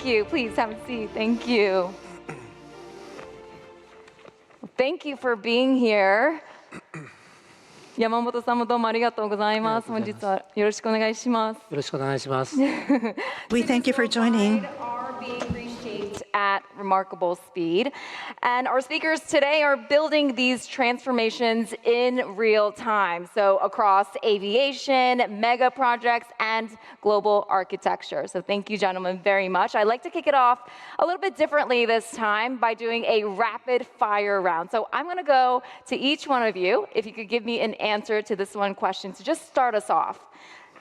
you. Please have a seat. Thank you. Thank you for being here. Yamamoto さんもどうもありがとうございます。本日はよろしくお願いします。よろしくお願いします。We thank you for joining. At remarkable speed. And our speakers today are building these transformations in real time. So across aviation, mega projects, and global architecture. So thank you, gentlemen, very much. I'd like to kick it off a little bit differently this time by doing a rapid fire round. So I'm going to go to each one of you. If you could give me an answer to this one question. So just start us off.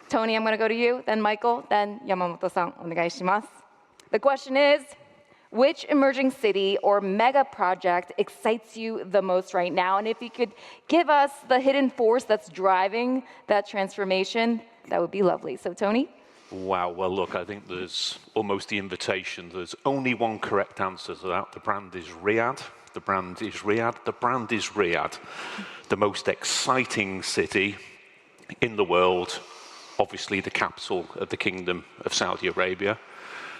Tony, I'm going to go to you, then Michael, then Yamamoto-san. Onegaishimasu. The question is, which emerging city or mega project excites you the most right now? And if you could give us the hidden force that's driving that transformation, that would be lovely. So, Tony? Wow, well, look, I think there's almost the invitation. There's only one correct answer to that. The brand is Riyadh. The brand is Riyadh. The brand is Riyadh. The most exciting city in the world, obviously the capital of the Kingdom of Saudi Arabia.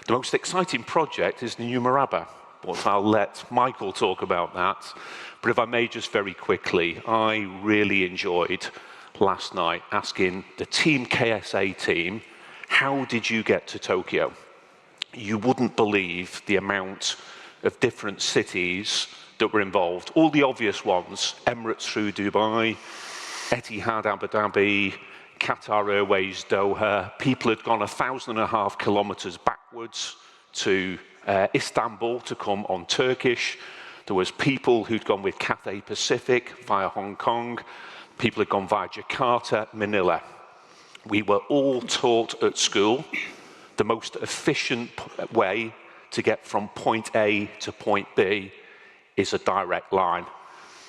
The most exciting project is the new Murabba, but I'll let Michael talk about that. But if I may just very quickly, I really enjoyed last night asking the Team KSA team, how did you get to Tokyo? You wouldn't believe the amount of different cities that were involved. All the obvious ones, Emirates through Dubai, Etihad Abu Dhabi, Qatar Airways Doha. People had gone 1,500 kilometers backwards to Istanbul to come on Turkish. There was people who'd gone with Cathay Pacific via Hong Kong. People had gone via Jakarta, Manila. We were all taught at school the most efficient way to get from point A to point B is a direct line.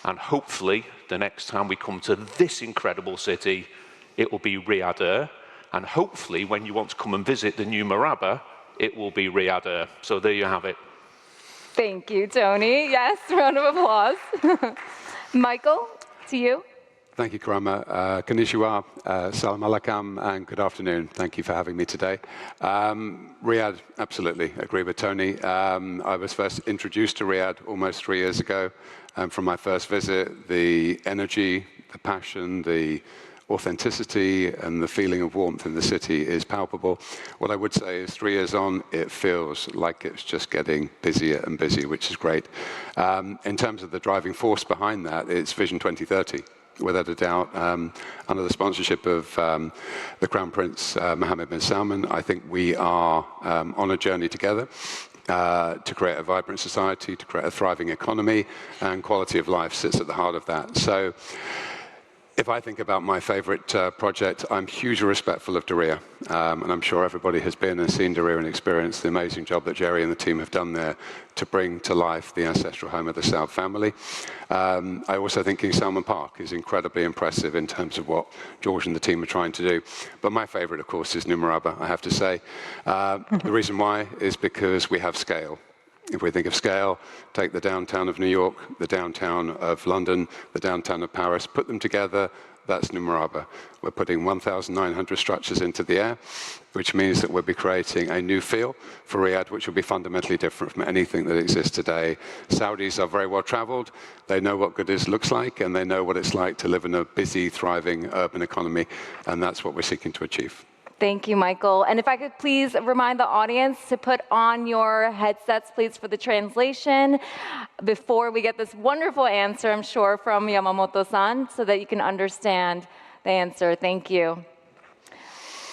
And hopefully, the next time we come to this incredible city, it will be Riyadh Air, and hopefully when you want to come and visit the new Murabba, it will be Riyadh Air. So there you have it. Thank you, Tony. Yes, round of applause. Michael, to you. Thank you, Karama. Konnichiwa, salam alaikum, and good afternoon. Thank you for having me today. Riyadh, absolutely, agree with Tony. I was first introduced to Riyadh almost 3 years ago. From my first visit, the energy, the passion, the authenticity and the feeling of warmth in the city is palpable. What I would say is 3 years on, it feels like it's just getting busier and busier, which is great. In terms of the driving force behind that, it's Vision 2030, without a doubt. Under the sponsorship of the Crown Prince Mohammed bin Salman, I think we are on a journey together to create a vibrant society, to create a thriving economy, and quality of life sits at the heart of that. So, if I think about my favorite project, I'm hugely respectful of Diriyah, and I'm sure everybody has been and seen Diriyah and experienced the amazing job that Jerry and the team have done there to bring to life the ancestral home of the Saud family. I also think King Salman Park is incredibly impressive in terms of what George and the team are trying to do. But my favorite, of course, is New Murabba, I have to say. The reason why is because we have scale. If we think of scale, take the downtown of New York, the downtown of London, the downtown of Paris, put them together, that's New Murabba. We're putting 1,900 structures into the air, which means that we'll be creating a new feel for Riyadh, which will be fundamentally different from anything that exists today. Saudis are very well traveled. They know what good looks like, and they know what it's like to live in a busy, thriving urban economy, and that's what we're seeking to achieve. Thank you, Michael. And if I could please remind the audience to put on your headsets, please, for the translation before we get this wonderful answer, I'm sure, from Yamamoto-san, so that you can understand the answer. Thank you.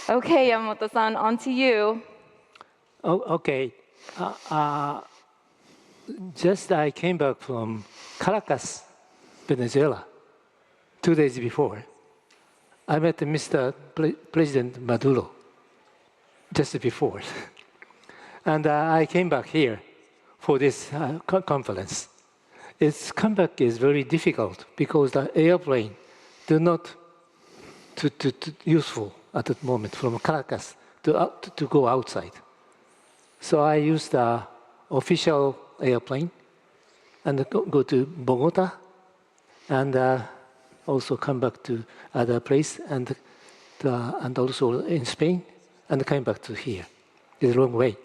Okay, Yamamoto-san, on to you. Oh, okay. Just I came back from Caracas, Venezuela, 2 days before. I met Mr. President Maduro just before. And I came back here for this conference. Its comeback is very difficult because the airplane do not useful at the moment from Caracas to go outside. So I used the official airplane and go to Bogota and also come back to other place and also in Spain and came back to here. It's a long way.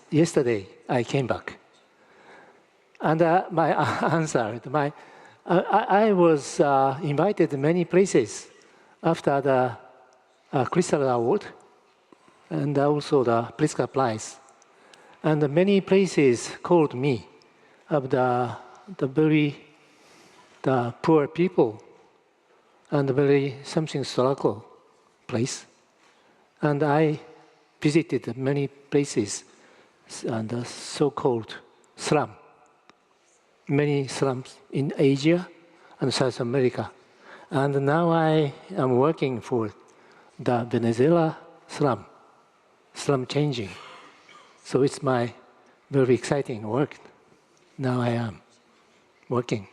Yesterday, I came back. And my answer, I was invited to many places after the Crystal Award and also the Pritzker Prize. And many places called me of the poor people and very something struggle place. And I visited many places and the so-called slum. Many slums in Asia and South America. And now I am working for the Venezuela slum changing. So it's my very exciting work. Now I am working.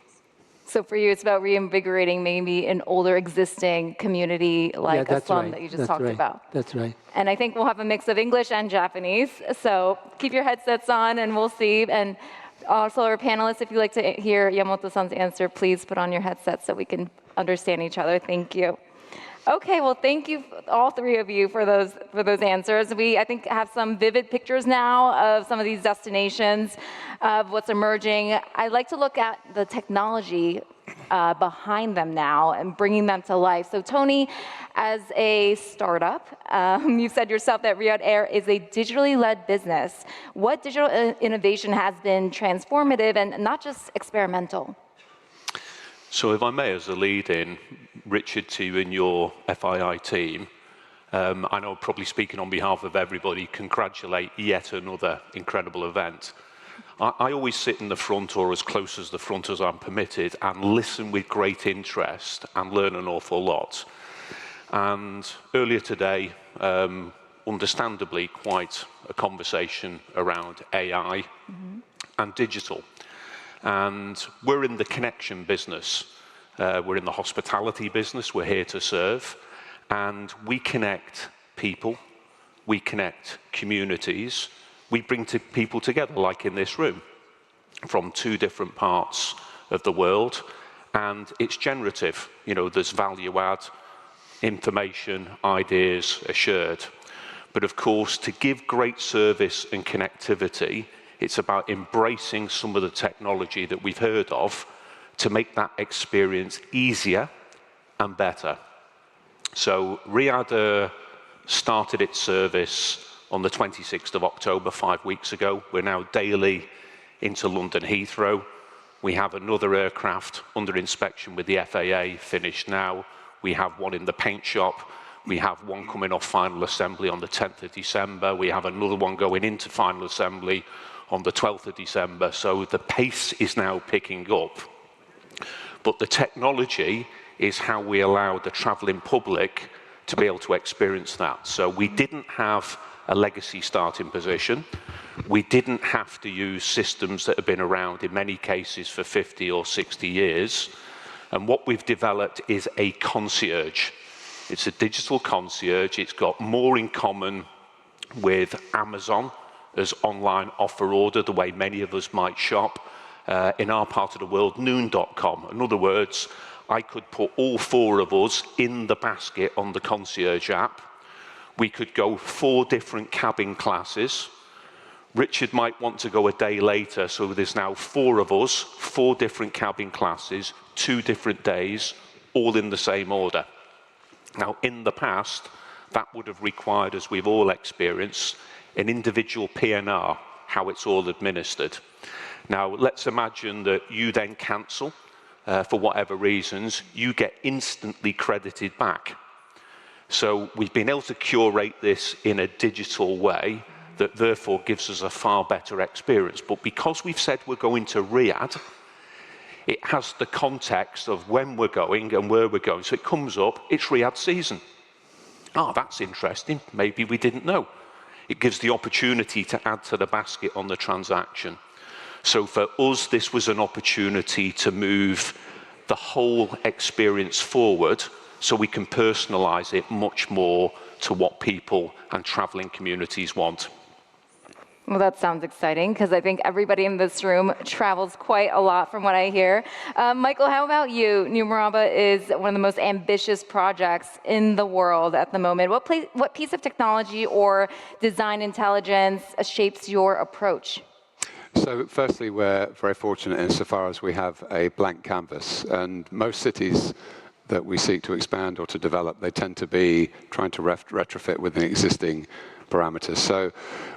So for you, it's about reinvigorating maybe an older existing community like a slum that you just talked about. That's right. And I think we'll have a mix of English and Japanese. So keep your headsets on and we'll see. And also our panelists, if you'd like to hear Yamamoto-san's answer, please put on your headsets so we can understand each other. Thank you. Okay, well, thank you, all three of you, for those answers. We, I think, have some vivid pictures now of some of these destinations, of what's emerging. I'd like to look at the technology behind them now and bringing them to life. So, Tony, as a startup, you said yourself that Riyadh Air is a digitally led business. What digital innovation has been transformative and not just experimental? So if I may, as a lead-in, Richard, to you and your FII team, I know I'm probably speaking on behalf of everybody, congratulate yet another incredible event. I always sit in the front or as close as the front as I'm permitted and listen with great interest and learn an awful lot. And earlier today, understandably, quite a conversation around AI and digital. And we're in the connection business. We're in the hospitality business. We're here to serve. And we connect people. We connect communities. We bring people together, like in this room, from two different parts of the world. And it's generative. You know, there's value add, information, ideas are shared. But of course, to give great service and connectivity, it's about embracing some of the technology that we've heard of to make that experience easier and better. So Riyadh started its service on the 26th of October, 5 weeks ago. We're now daily into London Heathrow. We have another aircraft under inspection with the FAA, finished now. We have one in the paint shop. We have one coming off final assembly on the 10th of December. We have another one going into final assembly on the 12th of December, so the pace is now picking up. But the technology is how we allow the traveling public to be able to experience that. So we didn't have a legacy starting position. We didn't have to use systems that have been around in many cases for 50 or 60 years. And what we've developed is a concierge. It's a digital concierge. It's got more in common with Amazon as online offer order, the way many of us might shop. In our part of the world, noon.com. In other words, I could put all four of us in the basket on the concierge app. We could go 4 different cabin classes. Richard might want to go a day later, so there's now 4 of us, 4 different cabin classes, 2 different days, all in the same order. Now, in the past, that would have required, as we've all experienced, an individual PNR, how it's all administered. Now, let's imagine that you then cancel for whatever reasons, you get instantly credited back. So we've been able to curate this in a digital way that therefore gives us a far better experience. But because we've said we're going to Riyadh, it has the context of when we're going and where we're going. So it comes up, it's Riyadh season. Oh, that's interesting. Maybe we didn't know. It gives the opportunity to add to the basket on the transaction. So for us, this was an opportunity to move the whole experience forward so we can personalize it much more to what people and traveling communities want. Well, that sounds exciting because I think everybody in this room travels quite a lot from what I hear. Michael, how about you? New Murabba is one of the most ambitious projects in the world at the moment. What piece of technology or design intelligence shapes your approach? So firstly, we're very fortunate insofar as we have a blank canvas, and most cities that we seek to expand or to develop, they tend to be trying to retrofit within existing parameters. So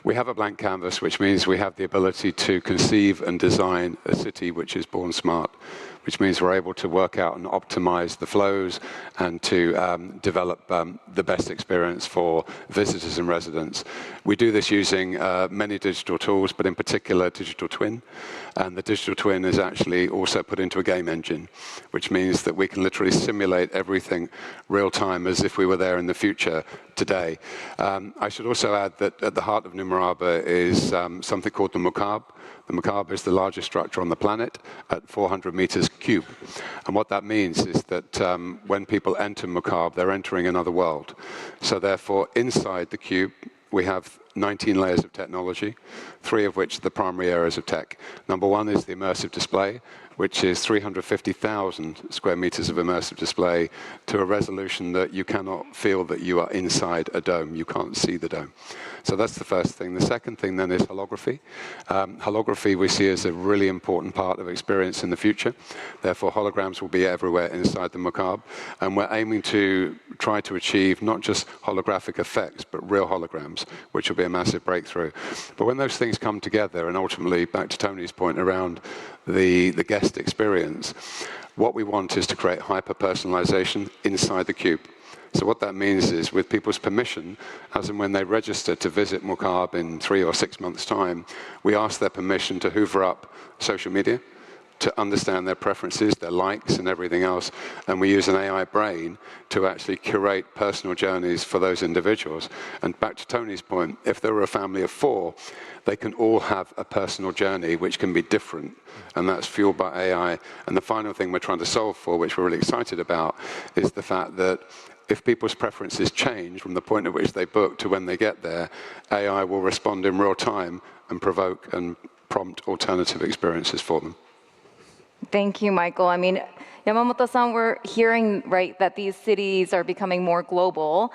we have a blank canvas, which means we have the ability to conceive and design a city which is born smart, which means we're able to work out and optimize the flows and to develop the best experience for visitors and residents. We do this using many digital tools, but in particular digital twin. And the digital twin is actually also put into a game engine, which means that we can literally simulate everything real time as if we were there in the future today. I should also add that at the heart of New Murabba is something called the Murabba. The Murabba is the largest structure on the planet at 400 meters cube. And what that means is that when people enter Murabba, they're entering another world. So therefore, inside the cube, we have 19 layers of technology, 3 of which are the primary areas of tech. Number 1 is the immersive display, which is 350,000 square meters of immersive display to a resolution that you cannot feel that you are inside a dome. You can't see the dome. So that's the first thing. The second thing then is holography. Holography we see as a really important part of experience in the future. Therefore, holograms will be everywhere inside the Murabba. And we're aiming to try to achieve not just holographic effects, but real holograms, which will be a massive breakthrough. But when those things come together, and ultimately, back to Tony's point around the guest experience, what we want is to create hyper-personalization inside the cube. So what that means is, with people's permission, as and when they register to visit Murabba in 3 or 6 months' time, we ask their permission to hoover up social media, to understand their preferences, their likes, and everything else. And we use an AI brain to actually curate personal journeys for those individuals. And back to Tony's point, if there were a family of 4, they can all have a personal journey which can be different. And that's fueled by AI. And the final thing we're trying to solve for, which we're really excited about, is the fact that if people's preferences change from the point at which they book to when they get there, AI will respond in real time and provoke and prompt alternative experiences for them. Thank you, Michael. I mean, Yamamoto-san, we're hearing, right, that these cities are becoming more global.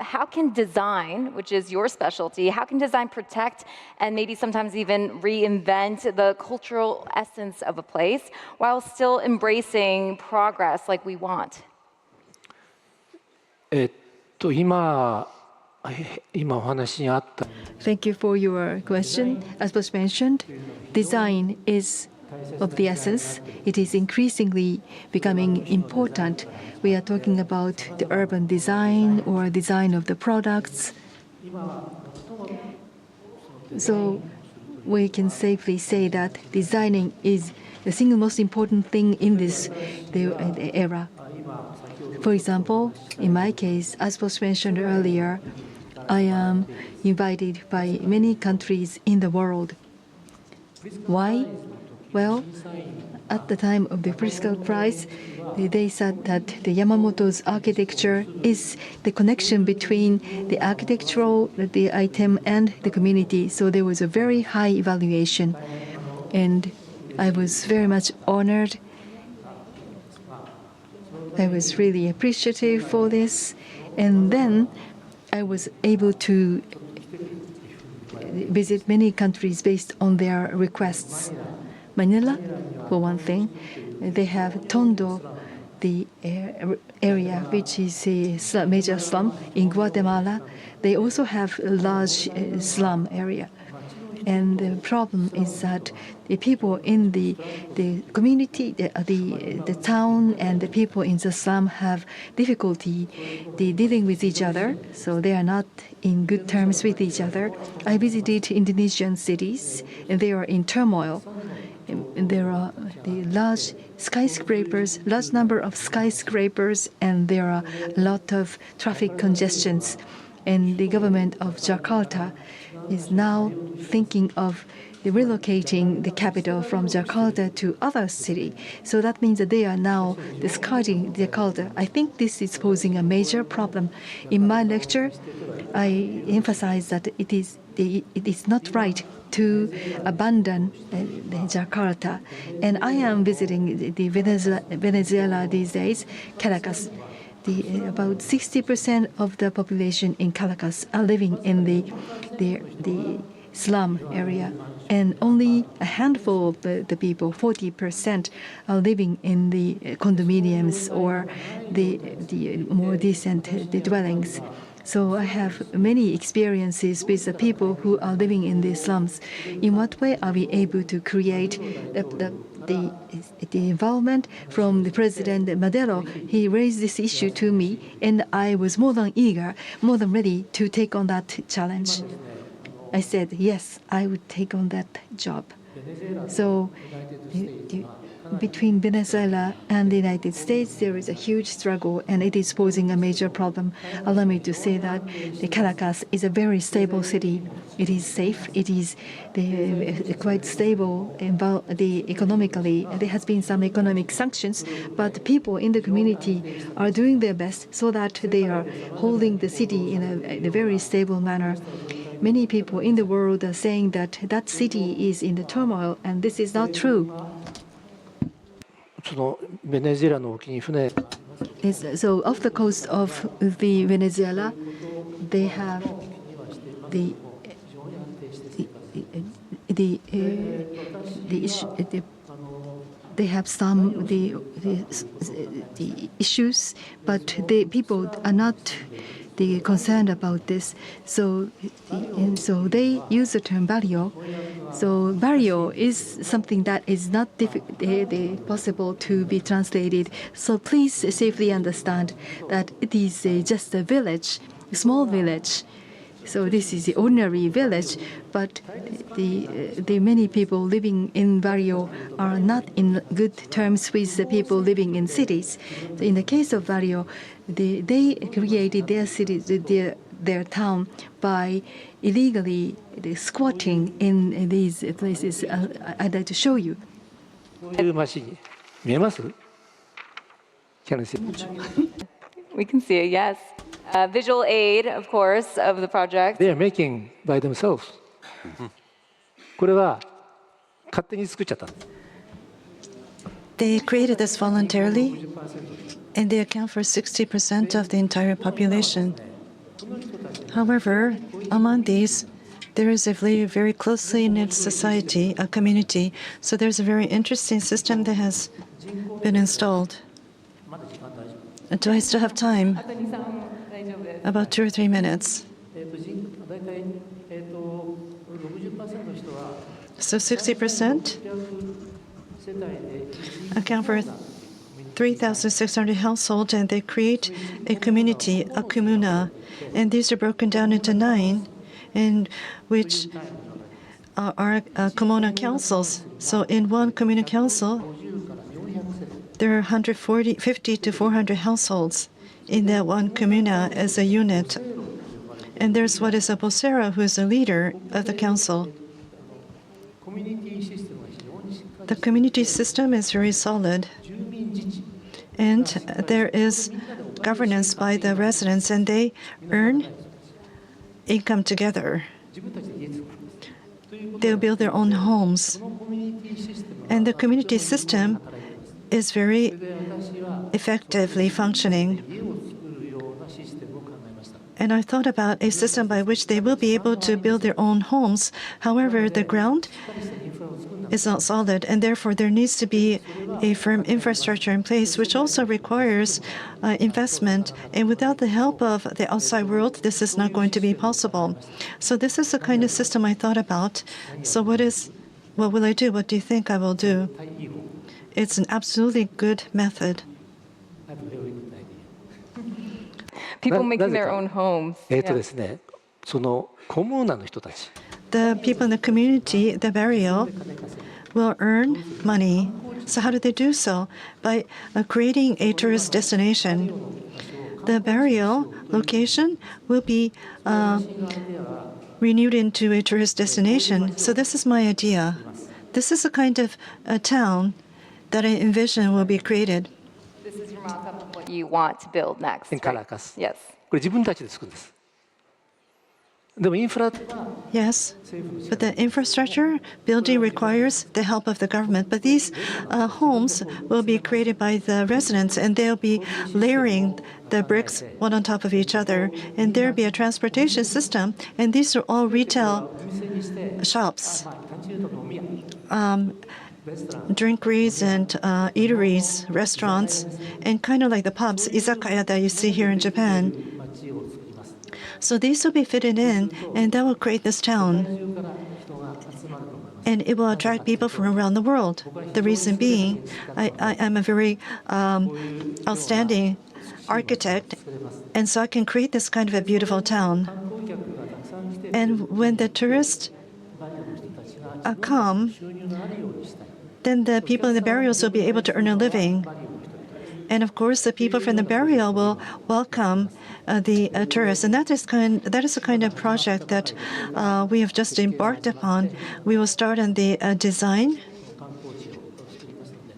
How can design, which is your specialty, how can design protect and maybe sometimes even reinvent the cultural essence of a place while still embracing progress like we want? Thank you for your question. As was mentioned, design is of the essence. It is increasingly becoming important. We are talking about the urban design or design of the products. So we can safely say that designing is the single most important thing in this era. For example, in my case, as was mentioned earlier, I am invited by many countries in the world. Why? Well, at the time of the Pritzker Prize, they said that the Yamamoto's architecture is the connection between the architectural, the item, and the community. So there was a very high evaluation. And I was very much honored. I was really appreciative for this. And then I was able to visit many countries based on their requests. Manila, for one thing, they have Tondo, the area which is a major slum. In Guatemala, they also have a large slum area. And the problem is that the people in the community, the town, and the people in the slum have difficulty dealing with each other, so they are not in good terms with each other. I visited Indonesian cities, and they are in turmoil. And there are the large skyscrapers, large number of skyscrapers, and there are a lot of traffic congestions. And the government of Jakarta is now thinking of relocating the capital from Jakarta to other city. So that means that they are now discarding Jakarta. I think this is posing a major problem. In my lecture, I emphasize that it is not right to abandon the Jakarta. And I am visiting the Venezuela these days, Caracas. About 60% of the population in Caracas are living in the slum area, and only a handful of the people, 40%, are living in the condominiums or the more decent dwellings. So I have many experiences with the people who are living in these slums. In what way are we able to create the involvement from the President Maduro? He raised this issue to me, and I was more than eager, more than ready to take on that challenge. I said, yes, I would take on that job. So between Venezuela and the United States, there is a huge struggle, and it is posing a major problem. Allow me to say that the Caracas is a very stable city. It is safe. It is quite stable economically. There has been some economic sanctions, but people in the community are doing their best so that they are holding the city in a very stable manner. Many people in the world are saying that that city is in the turmoil, and this is not true. So off the coast of the Venezuela, they have they have some the issues, but the people are not concerned about this. So they use the term barrio. So barrio is something that is not possible to be translated. So please safely understand that it is just a village, a small village. So this is the ordinary village, but the many people living in barrio are not in good terms with the people living in cities. So in the case of barrio, they created their city, their town by illegally squatting in these places. I'd like to show you. Can you see? We can see it, yes. Visual aid, of course, of the project. They are making by themselves. これは勝手に作っちゃった。They created this voluntarily, and they account for 60% of the entire population. However, among these, there is a very closely knit society, a community. So there's a very interesting system that has been installed. Do I still have time? About 2 or 3 minutes. So 60% account for 3,600 households, and they create a community, a comuna. And these are broken down into 9, in which are communal councils. So in one communal council, there are 50 to 400 households in that one comuna as a unit. And there's what is a vocero, who is the leader of the council. The community system is very solid, and there is governance by the residents, and they earn income together. They'll build their own homes. And the community system is very effectively functioning. And I thought about a system by which they will be able to build their own homes. However, the ground is not solid, and therefore there needs to be a firm infrastructure in place, which also requires investment. And without the help of the outside world, this is not going to be possible. So this is the kind of system I thought about. So what will I do? What do you think I will do? It's an absolutely good method. People making their own homes. The people in the community, the barrio, will earn money. So how do they do so? By creating a tourist destination. The barrio location will be renewed into a tourist destination. So this is my idea. This is a kind of a town that I envision will be created. This is your mock-up of what you want to build next. in right? Caracas. Yes. これ自分たちで作るんです。でもインフラ Yes, but the infrastructure building requires the help of the government. But these homes will be created by the residents, and they'll be layering the bricks one on top of each other. And there'll be a transportation system, and these are all retail shops, drinkeries and eateries, restaurants, and kind of like the pubs, izakaya that you see here in Japan. So these will be fitted in, and that will create this town. And it will attract people from around the world. The reason being, I am a very outstanding architect, and so I can create this kind of a beautiful town. And when the tourists come, then the people in the barrios will be able to earn a living. And of course, the people from the barrio will welcome the tourists. And that is a kind of project that we have just embarked upon. We will start on the design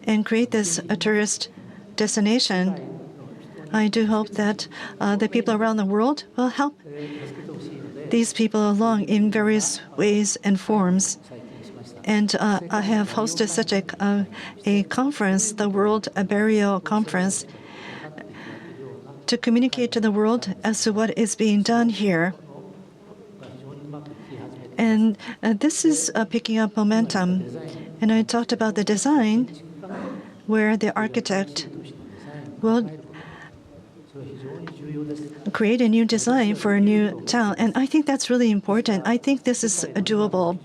and create this tourist destination. I do hope that the people around the world will help these people along in various ways and forms. And I have hosted such a conference, the World Barrio Conference, to communicate to the world as to what is being done here. And this is picking up momentum. And I talked about the design, where the architect will create a new design for a new town. And I think that's really important. I think this is doable.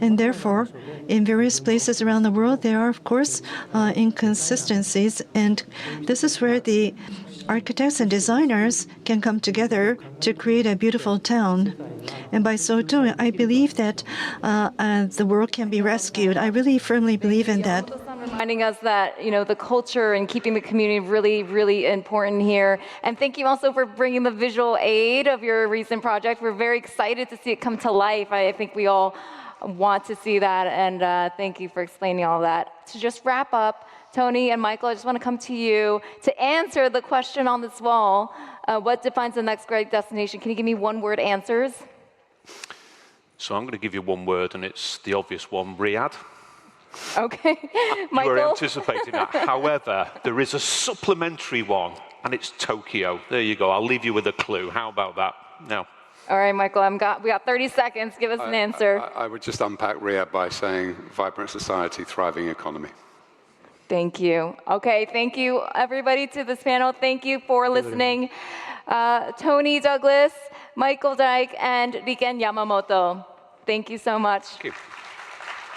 And therefore, in various places around the world, there are, of course, inconsistencies. And this is where the architects and designers can come together to create a beautiful town. And by so doing, I believe that the world can be rescued. I really firmly believe in that. Reminding us that, you know, the culture and keeping the community really, really important here. And thank you also for bringing the visual aid of your recent project. We're very excited to see it come to life. I think we all want to see that. And thank you for explaining all that. To just wrap up, Tony and Michael, I just want to come to you to answer the question on this wall. What defines the next great destination? Can you give me one-word answers? So I'm going to give you one word, and it's the obvious one, Riyadh. Okay, Michael. You were anticipating that. However, there is a supplementary one, and it's Tokyo. There you go. I'll leave you with a clue. How about that? No. All right, Michael, we got 30 seconds. Give us an answer. I would just unpack Riyadh by saying vibrant society, thriving economy. Thank you. Okay, thank you, everybody, to this panel. Thank you for listening. Tony Douglas, Michael Dyke, and Riken Yamamoto. Thank you so much. Thank you.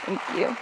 Thank you.